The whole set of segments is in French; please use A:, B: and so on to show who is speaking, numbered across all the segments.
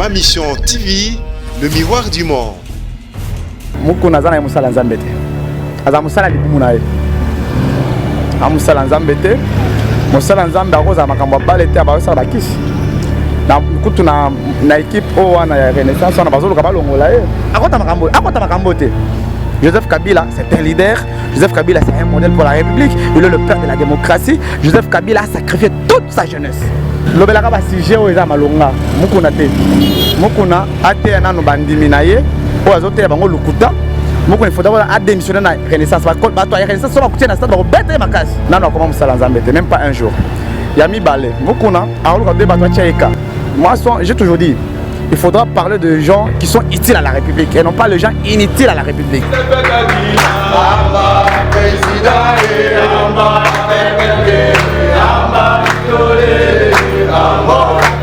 A: Ma mission TV, le miroir du monde.
B: Moko nazana musala nzambe te. Aza musala libumu na ye. Amusala nzambe te. Musala nzambe akoza makambo bale te abasala bakisi. Na kutu na équipe o wana ya Renaissance na bazolo ka balongola ye. Akota makambo te. Joseph Kabila, c'est un leader. Joseph Kabila, c'est un modèle pour la République. Il est le père de la démocratie. Joseph Kabila a sacrifié toute sa jeunesse. Lobelaka ba sujet o eza malonga. Mukuna te. Mukuna ate na no bandimi na ye. O azote ya bango lukuta. Mukuna il faudra a démissionner na Renaissance. Ba to ya Renaissance so ba kutia na stade ba bête makasi. Nano akoma musala nzambe te, même pas un jour. Yami Balé. Mukuna aoluka de bato tchaika. Moi j'ai toujours dit il faudra parler de gens qui sont utiles à la République et non pas les gens inutiles à la République.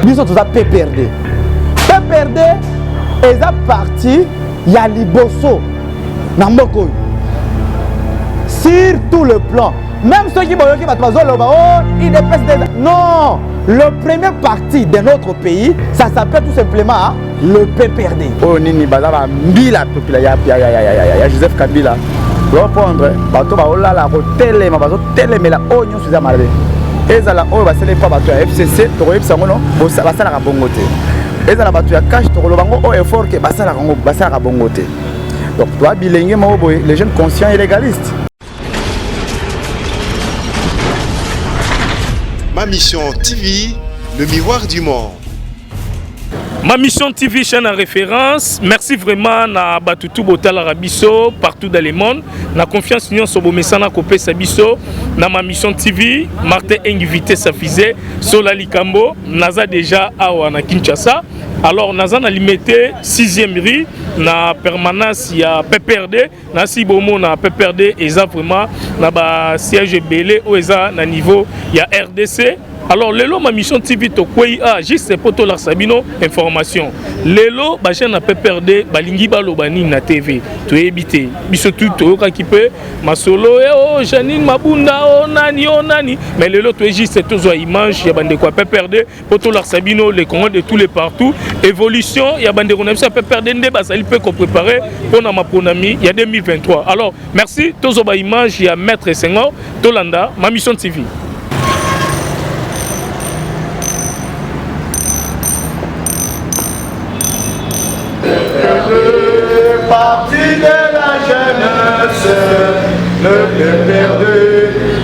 B: Nous sommes tous à PPRD. PPRD est parti, il y a Liboso, Namoko. Sur tout le plan. Même ceux qui non, le premier parti de notre pays, ça s'appelle tout simplement le PPRD. Oh nini bazaba mbila popula ya Joseph Kabila. Répondre bato ba olala ko telema bazo telemela onyo suza malade. Ezala oyo basele pa bato ya FCC to koyebisa ngono basala ka bongo te. Ezala bato ya cash to koloba ngo o effort ke basala ka bongo te. Donc toi bilenge mo boy les jeunes conscients et légalistes.
A: Ma mission TV, le miroir du monde.
C: Ma mission TV, chaîne en référence. Merci vraiment à Batutu Botal Arabiso, partout dans le monde. Na confiance union sur Bomesana Kopé Sabiso. Na ma mission TV, Martin invité sa fusée, Sola Likambo, Naza déjà à Kinshasa. Alors, Naza a limité 6e rue, na permanence, il y a PPRD, na si bomo na PPRD, et ça vraiment, na ba siège belé, ou ça na niveau, il y a RDC. Alors, lelo ma mission TV to kwei a juste poto la sabino information. Lelo ba chaîne na PPRD balingi balo bani na TV. To ebité. Biso tout to ka kipe masolo e oh Janine Mabunda oh nani. Mais lelo to juste to zo image ya bande kwa PPRD poto la sabino les Congolais de tous les partout. Évolution ya bande on ça PPRD ndé ba sali peut ko préparer pour na maponami il y a 2023. Alors, merci to zo ba image ya maître Senghor Tolanda ma mission TV.
B: Parti de la jeunesse, le PPRD,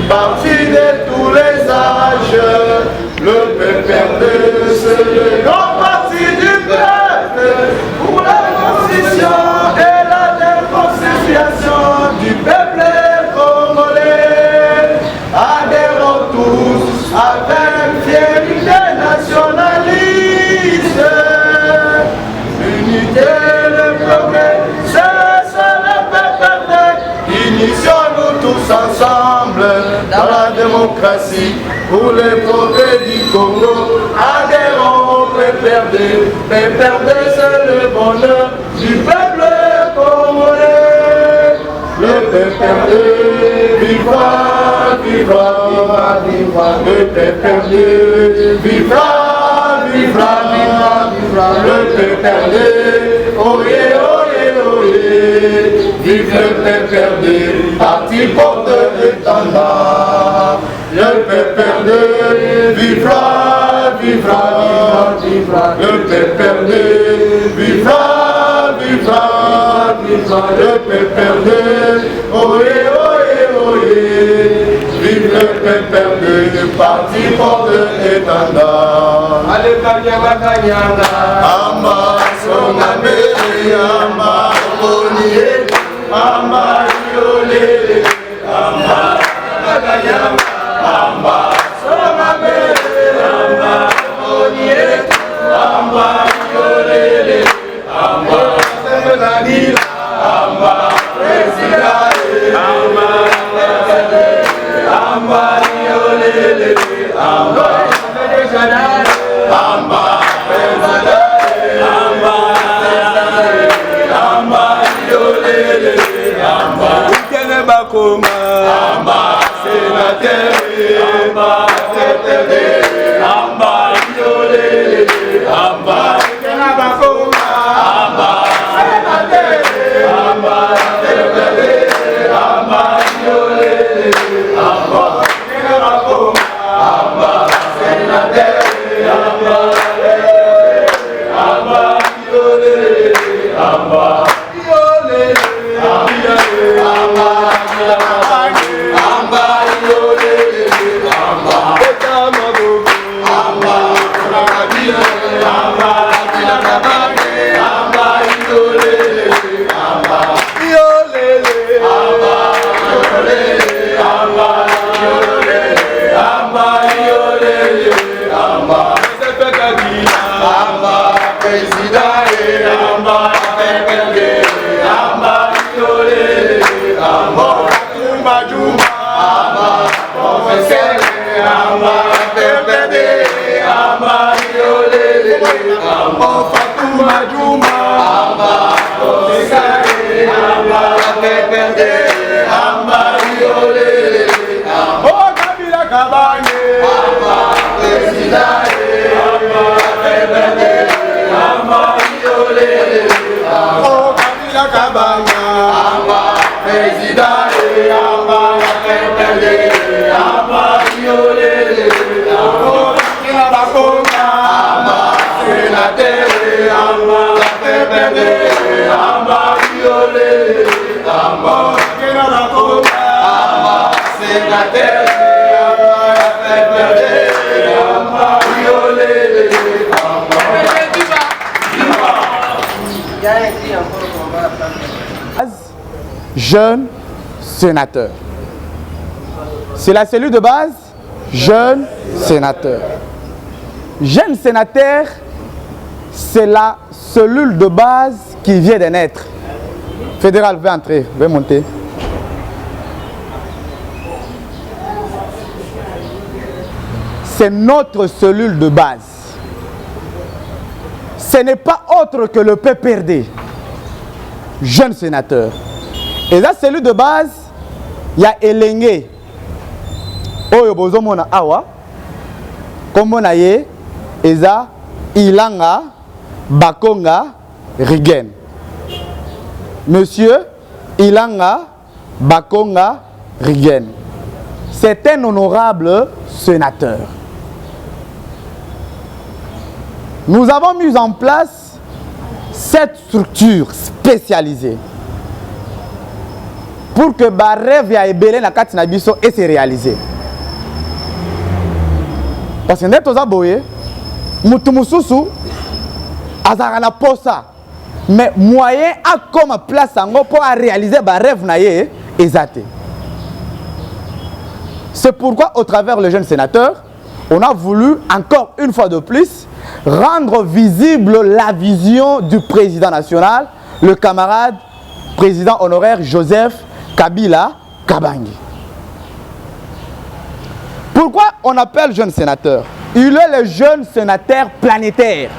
B: parti de tous les âges, le PPRD, c'est le grand parti du peuple pour la constitution et la déconstitution du peuple congolais. Adhérons tous avec fierté nationaliste, l'unité. Initions-nous tous ensemble dans la démocratie pour les progrès du Congo. Adhérons au PPRD. PPRD c'est le bonheur du peuple congolais. Le PPRD vivra, vivra, vivra. Le PPRD vivra, vivra, vivra, vivra. Le PPRD, oyez, oyez, oyez. Vive le PPRD, parti porte-étendard. Le PPRD vivra, vivra, vivra. Le PPRD vivra, vivra, vivra. Le PPRD, oyez, oyez, oyez. Vive le PPRD, parti porte-étendard. Allez, Kanyanga, Kanyanga. Amba, Sonambe, Amba, Bonier. Amba yolele, amba bagayama, amba somame, amba oniye, amba yolele, amba semenanila, amba presidale, amba yolele, amba semenanila, amba presidale, amba yolele. Amba, Ukene Bakoma, Amba, Sénateur, Amba, Jeune sénateur. C'est la cellule de base, jeune sénateur. Jeune sénateur, c'est la cellule de base qui vient de naître. Fédéral, veuillez entrer, veuillez monter. C'est notre cellule de base. Ce n'est pas autre que le PPRD. Jeune sénateur. Et la cellule de base, il y a Elenge. Oyo bozomona awa. Comme on a ye, Eza, Ilanga, Bakonga, Rigen. Monsieur Ilanga, Bakonga, Rigen. C'est un honorable sénateur. Nous avons mis en place cette structure spécialisée pour que ba rêve ya ebele na kati na biso et se réaliser. Parce que net oza boye mutu mususu azaka na posa mais moyen a comme place yango pour réaliser ba rêve na ye ezate. C'est pourquoi au travers le jeune sénateur, on a voulu encore une fois de plus rendre visible la vision du président national, le camarade président honoraire Joseph Kabila Kabangi. Pourquoi on appelle jeune sénateur? Il est le jeune sénateur planétaire.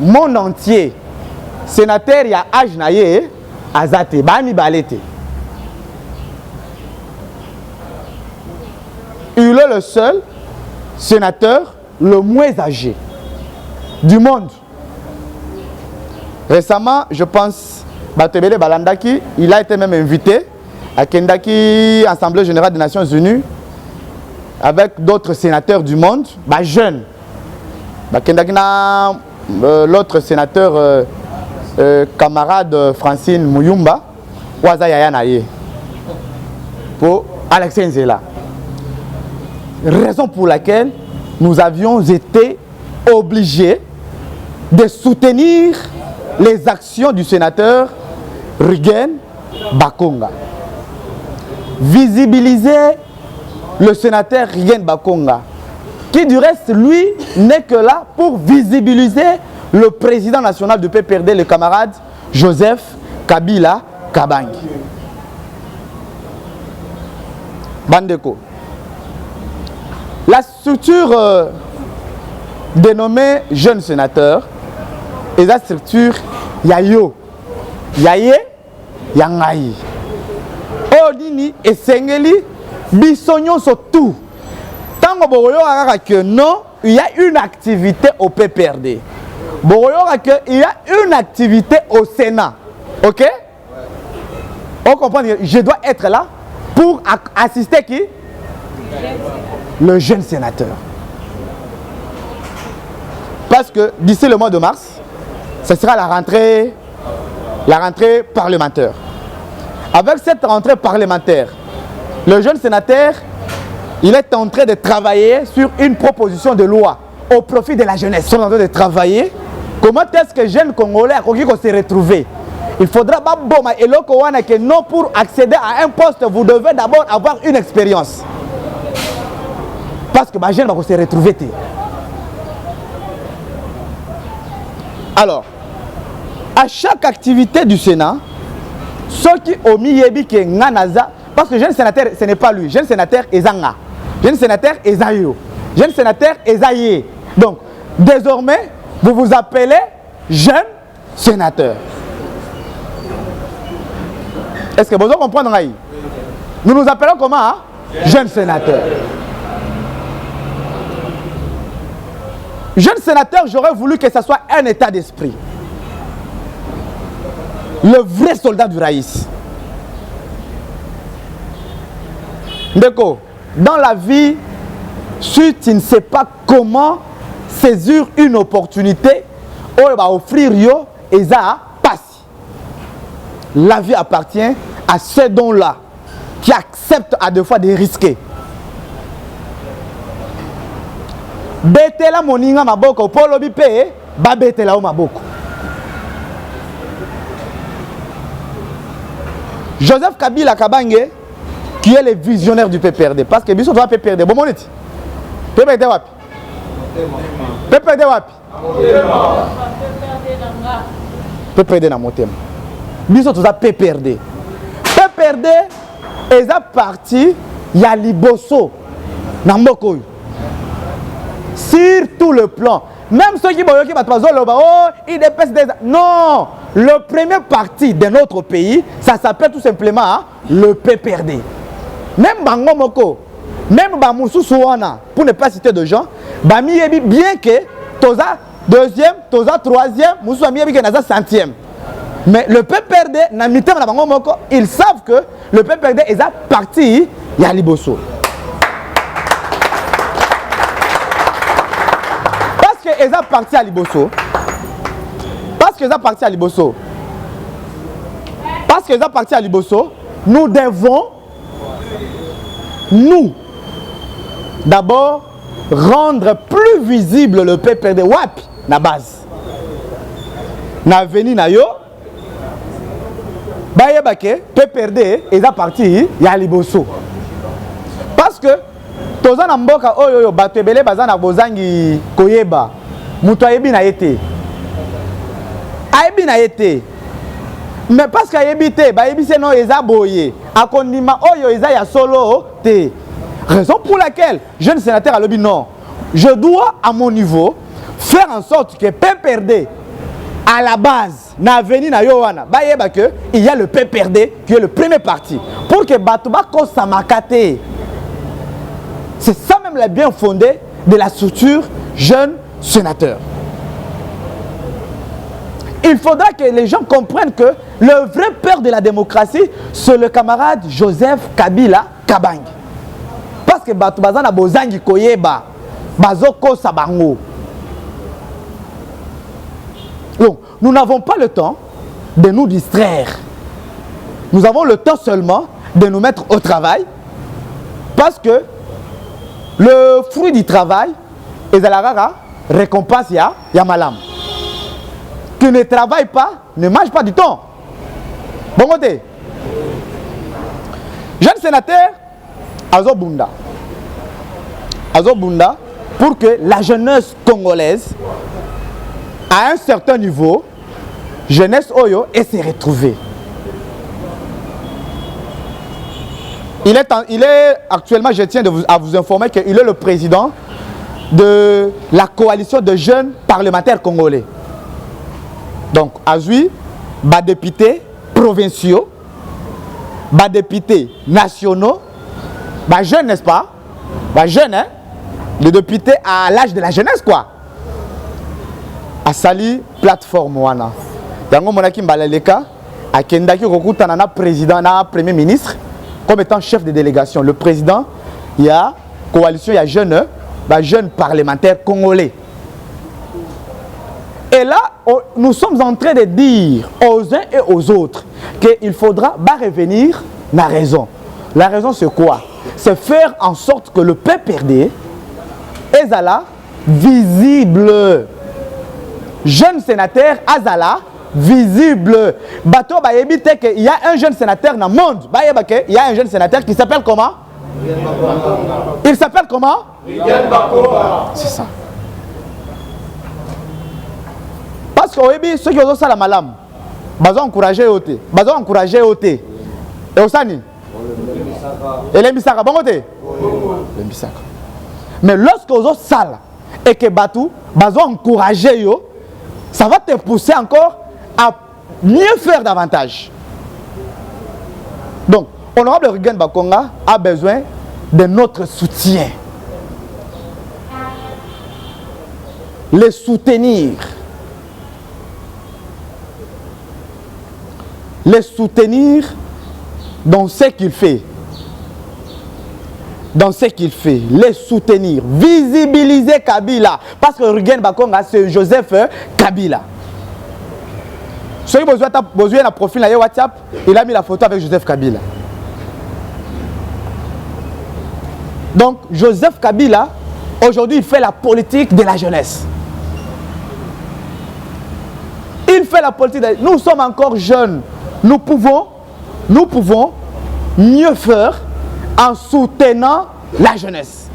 B: Monde entier. Sénateur, il y a âge naïe, azate, bami balete. Il est le seul sénateur le moins âgé du monde. Récemment, je pense, Batebele Balandaki, il a été même invité à Kendaki, Assemblée Générale des Nations Unies, avec d'autres sénateurs du monde, jeunes. Kendaki na l'autre sénateur, camarade Francine Mouyumba, Waza Yaya Naye, pour Alexei Nzela. Raison pour laquelle nous avions été obligés de soutenir les actions du sénateur Rigen Bakonga. Visibiliser le sénateur Rigen Bakonga, qui du reste, lui, n'est que là pour visibiliser le président national du PPRD, le camarade Joseph Kabila Kabangi. Bandeko. La structure dénommée jeune sénateur est la structure Yayo, Yaye, Yangaï. Odini et Sengeli, Bissognon sur tout. Tant que non, il y a une activité au PPRD. Il y a une activité au Sénat. Ok? On comprend que je dois être là pour assister qui? Le jeune sénateur. Parce que d'ici le mois de mars, ce sera la rentrée parlementaire. Avec cette rentrée parlementaire, le jeune sénateur, il est en train de travailler sur une proposition de loi au profit de la jeunesse. Ils sont en train de travailler. Comment est-ce que les jeunes Congolais vont se retrouver? Il faudra que non, pour accéder à un poste, vous devez d'abord avoir une expérience. Parce que les jeunes vont se retrouver. Alors, à chaque activité du Sénat, ceux qui ont mis Yebi Nganaza, parce que jeune sénateur, ce n'est pas lui. Jeune sénateur Ezanga. Jeune sénateur Ezayo. Jeune sénateur Ezaye. Donc, désormais, vous vous appelez jeune sénateur. Est-ce que vous comprenez? Nous nous appelons comment? Hein? Jeune sénateur. Jeune sénateur, j'aurais voulu que ce soit un état d'esprit. Le vrai soldat du Raïs. Ndeko, dans la vie, si tu ne sais pas comment saisir une opportunité, on va offrir yo et ça passe. La vie appartient à ceux dont-là qui acceptent à deux fois de risquer. Betela moninga maboko polo bipe ba betela o maboko. Joseph Kabila Kabange qui est le visionnaire du PPRD parce que biso doit PPRD bon moniti. PPRD wapi? PPRD wapi? PPRD na motema. Biso doit PPRD. PPRD est à parti ya liboso na mboko. Sur tout le plan, même ceux qui ils dépassent des... Non, le premier parti de notre pays, ça s'appelle tout simplement hein, le PPRD. Même Bango Moko, même Bamoussou Souana, pour ne pas citer de gens, Bami Yebi, bien que Toza deuxième, Toza troisième, Moussou Ami Yebi Naza centième. Mais le PPRD, ils savent que le PPRD est à parti Yaliboso. Ils ont parti à Liboso. Parce qu'ils ont parti à Liboso. Parce qu'ils ont parti à Liboso, nous devons, nous, d'abord, rendre plus visible le PPRD WAP, na base. Na veni na yo, baye bake, PPRD, ils ont parti à Liboso. Parce que, toza na mboka oyo bato ebele baza na bozangi koyeba muto ayebi na yete mais parce que ayebi te bayebi se no eza boye akondima oyo eza ya solo te raison pour laquelle jeune sénateur alobi non je dois à mon niveau faire en sorte que PPRD à la base na veni na yo wana bayeba que il y a le PPRD qui est le premier parti pour que bato bakosa makate. C'est ça même le bien fondé de la structure jeune sénateur. Il faudra que les gens comprennent que le vrai père de la démocratie, c'est le camarade Joseph Kabila Kabange. Parce que Bato Bazana Bozangi Koyeba, Bazoko Sabango. Donc, nous n'avons pas le temps de nous distraire. Nous avons le temps seulement de nous mettre au travail parce que le fruit du travail est à la rara récompense ya malam. Qui ne travaille pas, ne mange pas du temps. Bon côté. Jeune sénateur, Azobunda. Azobunda pour que la jeunesse congolaise, à un certain niveau, jeunesse Oyo, et se retrouver. Il est actuellement, je tiens à vous informer qu'il est le président de la coalition de jeunes parlementaires congolais. Donc, Azui, bas députés provinciaux, bas députés nationaux, bas jeunes, n'est-ce pas? Bas jeunes, hein? Les députés à l'âge de la jeunesse, quoi. A sali plateforme, wana. Yango monaki mbalaleka, a kendaki rokuta nana président, na premier ministre. Comme étant chef de délégation, le président, il y a coalition, il y a jeunes parlementaires congolais. Et là, nous sommes en train de dire aux uns et aux autres qu'il faudra revenir à la raison. La raison, c'est quoi? C'est faire en sorte que le PPRD est là visible. Jeune sénateur Azala visible. Bato ba yebite que il y a un jeune sénateur dans le monde. Ba yebake, il y a un jeune sénateur qui s'appelle comment? Il s'appelle comment? C'est ça. Parce que ceux qui ont ça la malam, ils ont encouragé ôter. Ils ont encouragé ôter. Et au Sani? Et les misaka, bon côté? Les misaka. Mais lorsque vous avez ça et que Batou, ils ont encouragé, ça va te pousser encore à mieux faire davantage. Donc, Honorable Rigen Bakonga a besoin de notre soutien. Les soutenir. Les soutenir dans ce qu'il fait. Dans ce qu'il fait. Les soutenir. Visibiliser Kabila. Parce que Rigen Bakonga, c'est Joseph Kabila. Ceux qui ont besoin d'un profil sur WhatsApp, il a mis la photo avec Joseph Kabila. Donc, Joseph Kabila, aujourd'hui, il fait la politique de la jeunesse. Il fait la politique de la jeunesse. Nous sommes encore jeunes. Nous pouvons mieux faire en soutenant la jeunesse.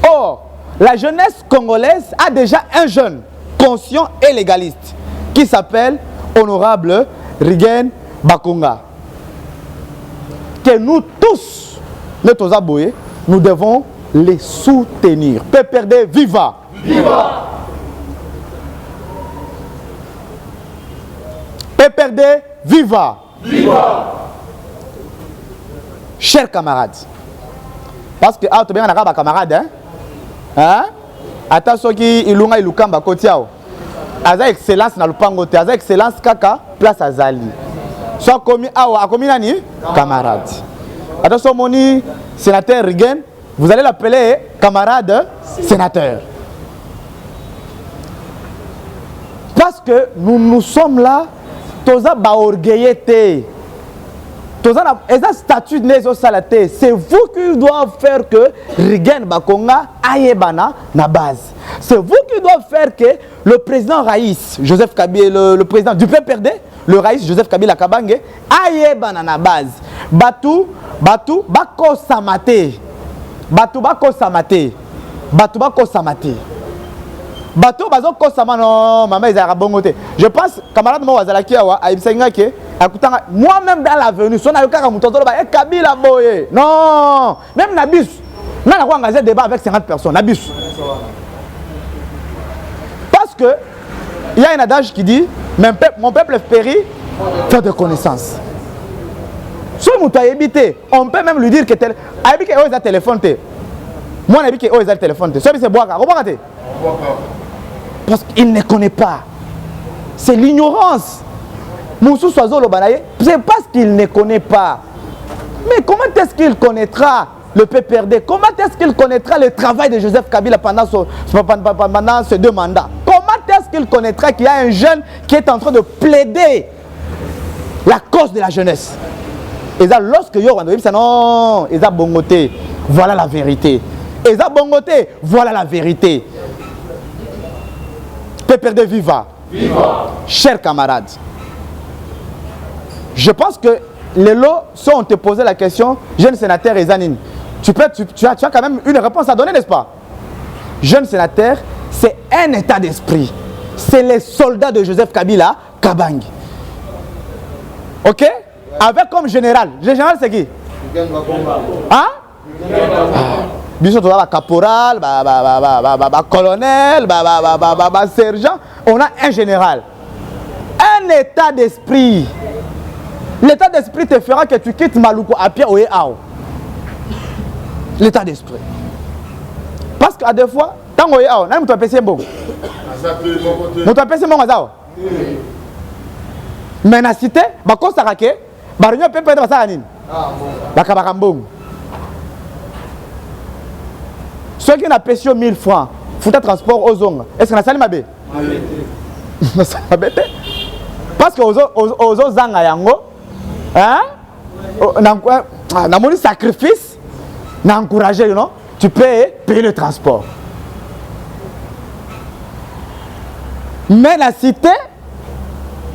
B: Or, la jeunesse congolaise a déjà un jeune conscient et légaliste qui s'appelle Honorable Rigen Bakonga. Que nous tous, nous devons les soutenir. PPRD, viva! Viva! PPRD, viva! Viva! Chers camarades, parce que tu bien un camarade, hein? Attends ceux qui ilunga ilukamba kotiao. Aza excellence na lupango te, aza excellence kaka place azali. Soit commis awa, commis nani? Camarade. Attention moni sénateur Rigen, vous allez l'appeler camarade sénateur. Parce que nous sommes là, toza ba orgueillete. Toza na eza statut nezo salate, c'est vous qui doivent faire que Rigen Bakonga ayebana na base. C'est vous qui doivent faire que le président Raïs, Joseph Kabila, le président du PPRD, le Raïs, Joseph Kabila Kabange, ayebana na base. Batu, bako samate. Batu, bako samate. Batu, bako samate. Batu, bazo ko samano, maman, ils ont bongoté. Je pense, camarade moi, Wazalaki, moi-même dans l'avenue, si on a eu Kabila boye. Non, même Nabis, on a engagé un débat avec 50 personnes. Nabis. Parce que il y a un adage qui dit mon peuple périt faute de connaissances. Si on peut même lui dire que tel a téléphone. Moi, on a dit que a téléphone. C'est Boaka. Parce qu'il ne connaît pas. C'est l'ignorance. C'est parce qu'il ne connaît pas. Mais comment est-ce qu'il connaîtra le PPRD? Comment est-ce qu'il connaîtra le travail de Joseph Kabila pendant ces 2 mandats? Comment est-ce qu'il connaîtra qu'il y a un jeune qui est en train de plaider la cause de la jeunesse? Et ça, lorsque Yoran dit non, et ça bongoté, voilà la vérité. Et ça bongoté, voilà la vérité. PPRD viva. Viva. Chers camarades, je pense que les lots, si on te posait la question, jeune sénateur Ezanine, tu as quand même une réponse à donner, n'est-ce pas? Jeune sénateur, c'est un état d'esprit. C'est les soldats de Joseph Kabila Kabange. Ok? Avec comme général. Le général, c'est qui? Hein? Bien sûr, caporal, colonel, sergent. On a un général. Un état d'esprit. L'état d'esprit te fera que tu quittes Maluko à pied ou à eau. L'état d'esprit. Parce qu'à des fois, tant que tu as un peu de bon. Tu as un bon. Mais dans la cité, tu as réunion peut être ça anine. Ceux qui ont payé 1000 francs, foutent transport aux ongles. Est-ce que ça m'a parce que aux autres yango, hein? Dans sacrifice, encourager, non? Tu peux payer le transport. Mais la cité,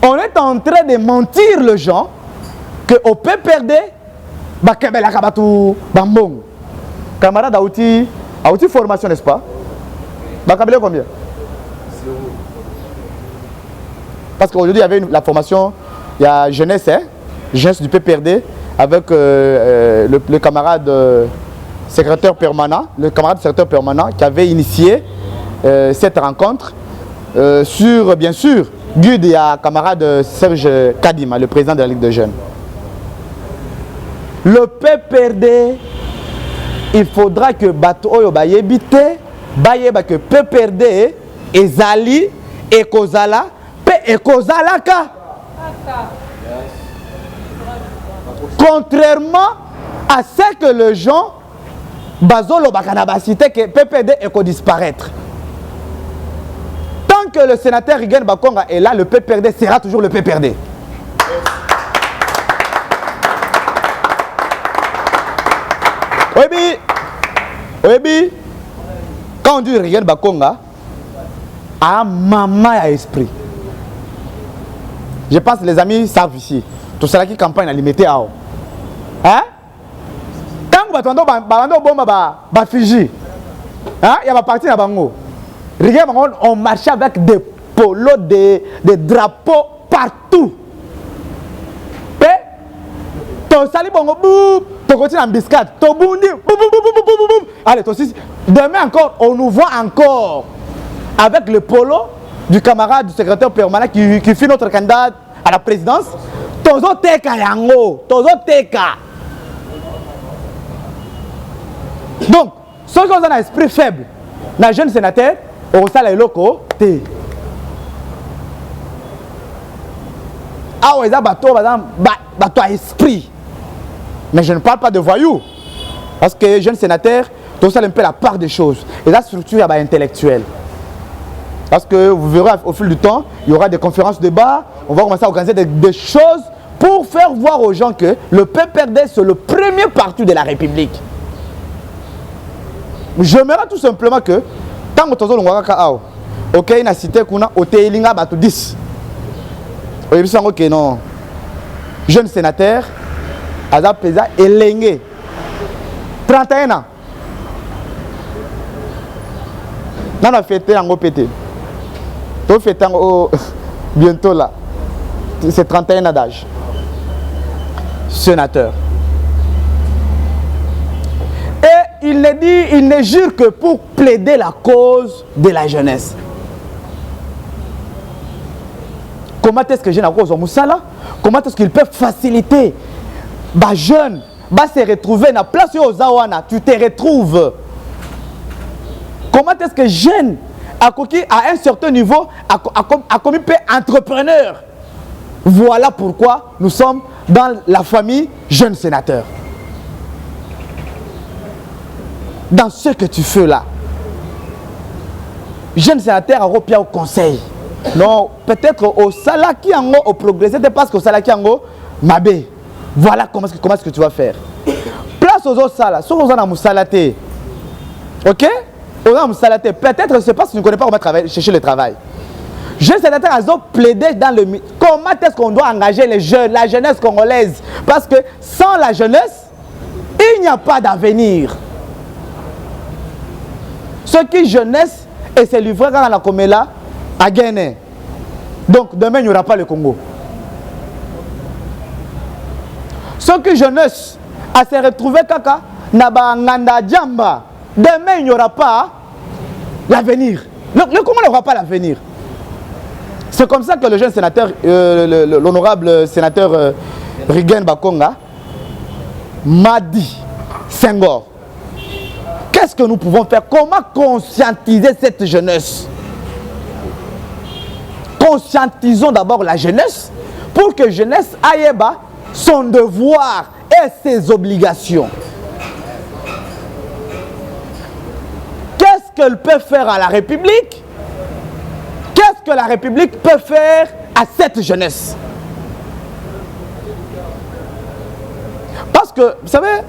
B: on est en train de mentir les gens que au PPRD, camarade Aouti, A aussi formation, n'est-ce pas? Bakabele combien? Parce qu'aujourd'hui, il y avait la formation, il y a jeunesse, hein? Jeunesse du PPRD, avec le camarade secrétaire permanent, qui avait initié cette rencontre sur, bien sûr, guide et à camarade Serge Kadima, le président de la Ligue de Jeunes. Le PPRD, il faudra que Bato Oyo Bayebite, Bayeba que PPRD, Ezali, Ekozala, Ekozalaka. Contrairement à ce que les gens Bazolo Bakanabasité que PPD est disparaître. Tant que le sénateur Rigen Bakonga est là, le PPRD sera toujours le PPRD. Oui, quand on dit Rigen Bakonga, à maman à esprit. Je pense que les amis savent ici. Tout cela qui campagne à limiter à haut. Hein? Quand on va Fiji, il y a ma partie à Bango. Regarde, on marchait avec des polos, des drapeaux partout. Ton sali bongo boum, ton continue en biscade, ton boundi, boum boum boum boum boum boum. Allez, toi aussi. Demain encore, on nous voit encore avec le polo du camarade du secrétaire permanent qui fait notre candidat à la présidence. Tozo teka yango, tozo teka. Donc, ceux qui ont un esprit faible, les jeunes sénateurs, au salaire loco, t'es. Ah ouais, ça bateau, bateau à esprit. Mais je ne parle pas de voyous. Parce que les jeunes sénateurs, tout ça un peu la part des choses. Et la structure est intellectuelle. Parce que vous verrez au fil du temps, il y aura des conférences, débats, on va commencer à organiser des choses pour faire voir aux gens que le PPRD c'est le premier parti de la République. J'aimerais tout simplement que tant que tu as ok, il a cité qu'on a Otelinga Batou 10. Ok, non. Jeune sénateur, Azar Pesa et Lengue. 31 ans. On a fêté en OPT. Tu fêtes bientôt là. C'est 31 ans d'âge. Sénateur. Et il ne jure que pour plaider la cause de la jeunesse. Comment est-ce que je n'ai pas Moussala? Comment est-ce qu'il peut faciliter les jeunes se retrouver dans la place où tu te retrouves? Comment est-ce que jeune à un certain niveau a commis entrepreneur? Voilà pourquoi nous sommes dans la famille jeune sénateur. Dans ce que tu fais là, jeune sénateur a repris au conseil. Non, peut-être au salaki ango au progresser, parce qu'au salaki ango mabé. Voilà comment est-ce que tu vas faire. Place aux autres salles, sur aux gens salaté. OK? Aux gens salaté. Peut-être c'est parce que tu ne connais pas comment chercher le travail. Jeune sénateur a plaidé dans le comment est-ce qu'on doit engager les jeunes, la jeunesse congolaise, parce que sans la jeunesse, il n'y a pas d'avenir. Ce qui jeunesse et se livrer dans la Comela à gagner. Donc demain il n'y aura pas le Congo. Ce qui jeunesse à se retrouver kaka naba nganda djamba. Demain il n'y aura pas l'avenir. Le Congo n'aura pas l'avenir. C'est comme ça que le jeune sénateur, l'honorable sénateur Rigen Bakonga m'a dit, Senghor, qu'est-ce que nous pouvons faire? Comment conscientiser cette jeunesse? Conscientisons d'abord la jeunesse pour que la jeunesse aille son devoir et ses obligations. Qu'est-ce qu'elle peut faire à la République? Qu'est-ce que la République peut faire à cette jeunesse? Parce que, vous savez,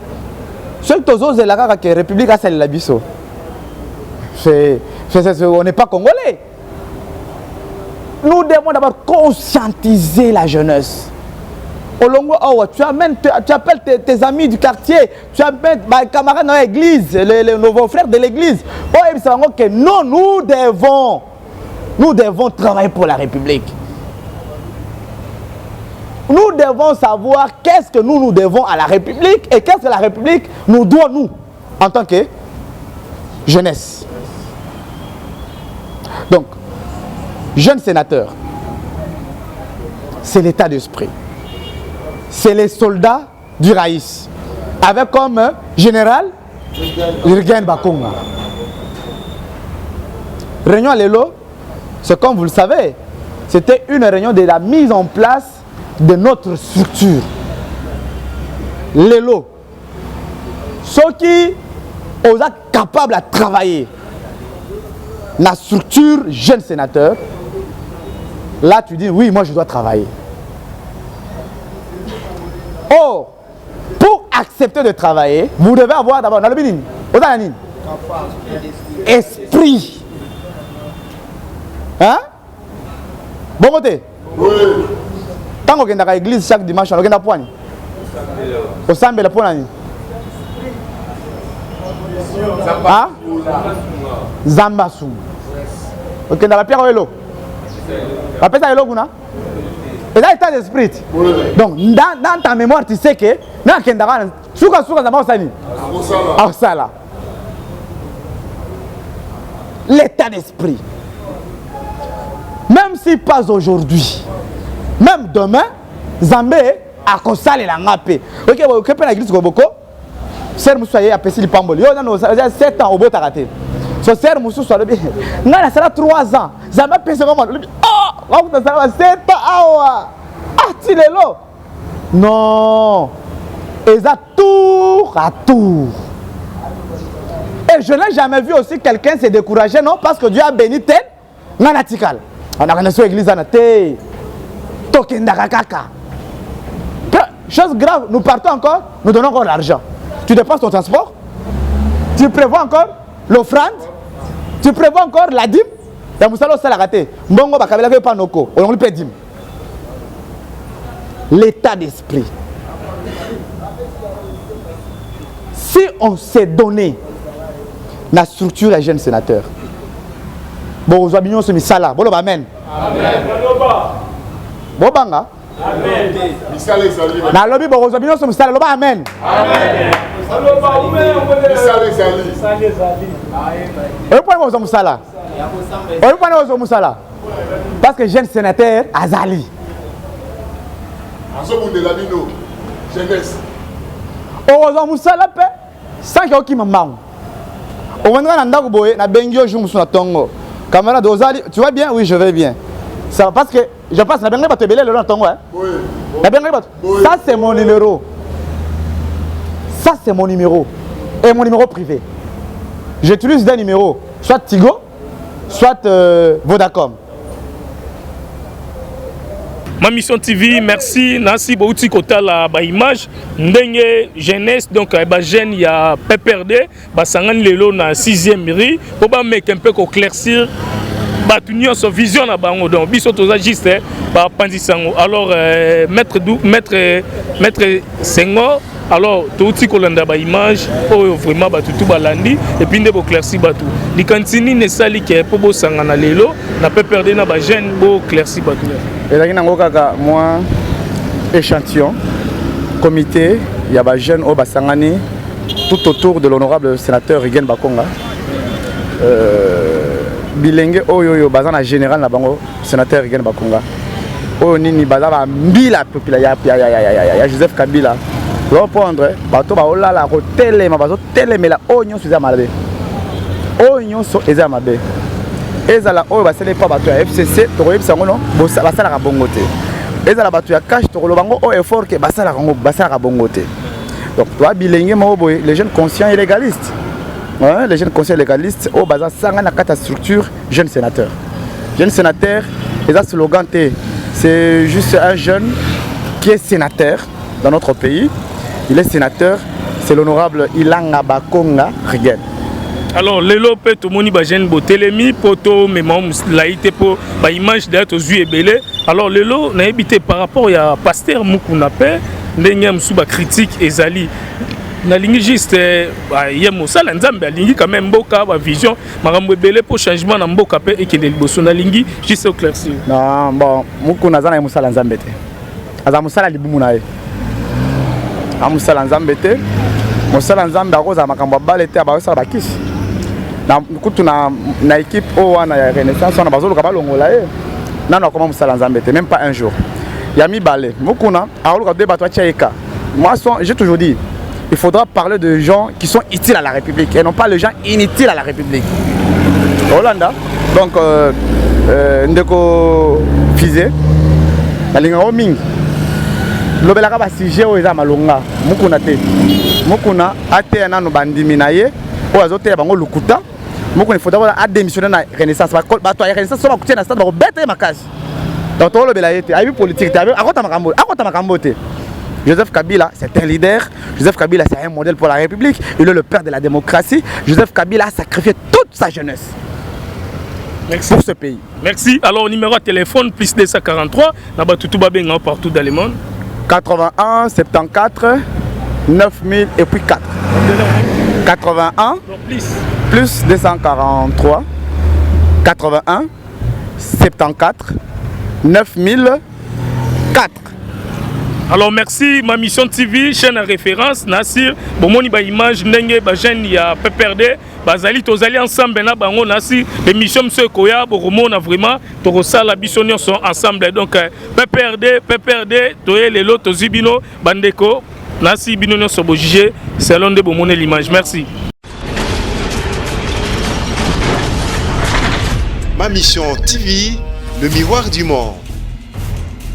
B: ce que tu as la République a celle la biso. On n'est pas congolais. Nous devons d'abord conscientiser la jeunesse. Olongo, oh, tu appelles tes amis du quartier, tu appelles mes camarades dans l'église, les nouveaux frères de l'église. Oh, et ça va que non, nous devons travailler pour la République. Nous devons savoir qu'est-ce que nous devons à la République et qu'est-ce que la République nous doit, nous, en tant que jeunesse. Donc, jeunes sénateurs, c'est l'état d'esprit. C'est les soldats du Raïs, avec comme général Irgen Bakonga. Réunion à Lelo, c'est comme vous le savez, c'était une réunion de la mise en place de notre structure. Lelo, ceux qui sont capables de travailler la structure jeune sénateur, là tu dis oui, moi je dois travailler. Or, pour accepter de travailler, vous devez avoir d'abord esprit. Hein? Bon côté? Oui. Tant qu'on est à l'église chaque dimanche, on est à poigne. Au samedi, la poigne. Hein? Zambassou. Ok, dans la pierre, on est là. La pierre, on est là. Et là, état d'esprit. Donc, dans ta mémoire, tu sais que l'état d'esprit. Même si pas aujourd'hui, même demain, Zambé a consacré la ngapé. Ok, ok, pour l'église Goboko, Sœur Moussoye a passé le pambol. Yo, non, 7 ans au bout à so Sœur Moussou soit le bien. Non, ça a 3 ans. Zambé a passé le moment. Oh, ça a 7 ans. Ah, tu l'es là. Non. Et ça tour à tour. Et je n'ai jamais vu aussi quelqu'un se décourager, non, parce que Dieu a béni tel. Non, natikal. On a reçu l'église en athée. Tokendakaka. Chose grave, nous partons encore, nous donnons encore l'argent. Tu dépenses ton transport, tu prévois encore l'offrande, tu prévois encore la dîme. L'état d'esprit. Si on s'est donné la structure des jeunes sénateurs, bon, vous avez ce misala, bon, amen. Bon, banga. Amen. Na lobby bon, vous avez ce misala, amen. Amen. Parce que jeune sénateur Azali. Jeunesse. Oh, Moussala pe sans qu'il maman. On va dans ndako boye na bengio jour sur tongo. Camarade Ozali, tu vas bien? Oui, je vais bien. Ça parce que je passe na benga ba te belé le tongo hein. Oui. Na benga ba. Ça c'est mon numéro. Ça c'est mon numéro. Et mon numéro privé. J'utilise des numéros, soit Tigo, soit Vodacom.
C: Ma mission TV, merci. Nancy Bouti Kota la image. Ndenge jeunesse, donc ba jeune il y a PPRD, ba sangan lelo na 6e ri, pour ba mettre un peu éclaircir ba tunio so vision na bango donc biso toza juste ba pandisango. Alors maître Senghor. Alors, tout ce qu'on a image, vraiment, tout balandi, et puis on éclaircir tout. Les cantines ne sali qui est pour beau sangana lelo, n'a pas perdu na ba jeune beau éclaircir tout.
B: Et là, moi, échantillon, comité, il y a ba jeune au basangani tout autour de l'honorable sénateur Irgen Bakonga. Bilingue oyo bazana général na bango sénateur Irgen Bakonga. Oh nini bazaba mbila popula ya Joseph Kabila. Reprendre, bateau baola la hôtel, ma bateau télé mais la oignon sur amabe. Oignon sur amabe. Ezala oyo basele pas bateau FCC, to koyeb sango non, basala ka bongote. Ezala bateau ya cash to kolobango o effort que basala ka bongote. Donc toi bilingue mo boy, les jeunes conscients et légalistes. Ouais, les jeunes conscients et légalistes au bazar sanga na kata structure jeune sénateur. Jeune sénateur, et ça slogan c'est juste un jeune qui est sénateur dans notre pays. Il est sénateur, c'est l'honorable Ilanga Bakonga Irgen.
C: Alors lelo pe to moni ba jeune botelemi poto mais mon laïté pour ba image d'être aux yeux belé. Alors lelo na habité par rapport ya pasteur Mukuna pe ndenge msu ba critique ezali na lingi juste ye mosala nzambe alingi quand même mboka ba vision makambo belé pour changement na mboka pe ekende liboso na lingi juste éclaircir.
B: Non bon Mukuna za na mosala nzambe te. Aza mosala libumu na ye. A mosala nzambe te. Mosala nzambe akoza makambo bale te abawesa bakisi. Na kutu na équipe o wana ya Renaissance on a bazolo ka balongola ye. Nano akoma mosala nzambe te même pas un jour. Yami Balé, Mukuna, alors moi, j'ai toujours dit, il faudra parler de gens qui sont utiles à la République et non pas les gens inutiles à la République. Hollanda, donc, Ndeko Fizé, la ligne Roming, l'obélaga va sujet aux Amalonga, Mukuna te, Mukuna, ate anano bandiminaye, ou azote bango lukuta, Mukuna il faudra démissionner na Renaissance, bato ya Renaissance so ba kutia na stade ba bête makasi. Donc, tout le monde a eu politique. Joseph Kabila, c'est un leader. Joseph Kabila, c'est un modèle pour la République. Il est le père de la démocratie. Joseph Kabila a sacrifié toute sa jeunesse. Merci. Pour ce pays.
C: Merci. Alors, numéro de téléphone, plus 243. Là-bas, tout va partout dans le monde.
B: 81 74 9000 et puis 4. 81 plus 243 81 74 9004.
C: Alors merci ma mission TV chaîne à référence Nasir bomoni ba image ndenge ba jeune ya PPRD bazali tozali ensemble na bango Nasir émission monsieur Koya bomona vraiment to sala bisonio sont ensemble donc PPRD toye lelo tozibino bandeko Nasir binono sobo juger selon de bomone l'image. Merci.
A: Ma mission TV, le miroir du monde.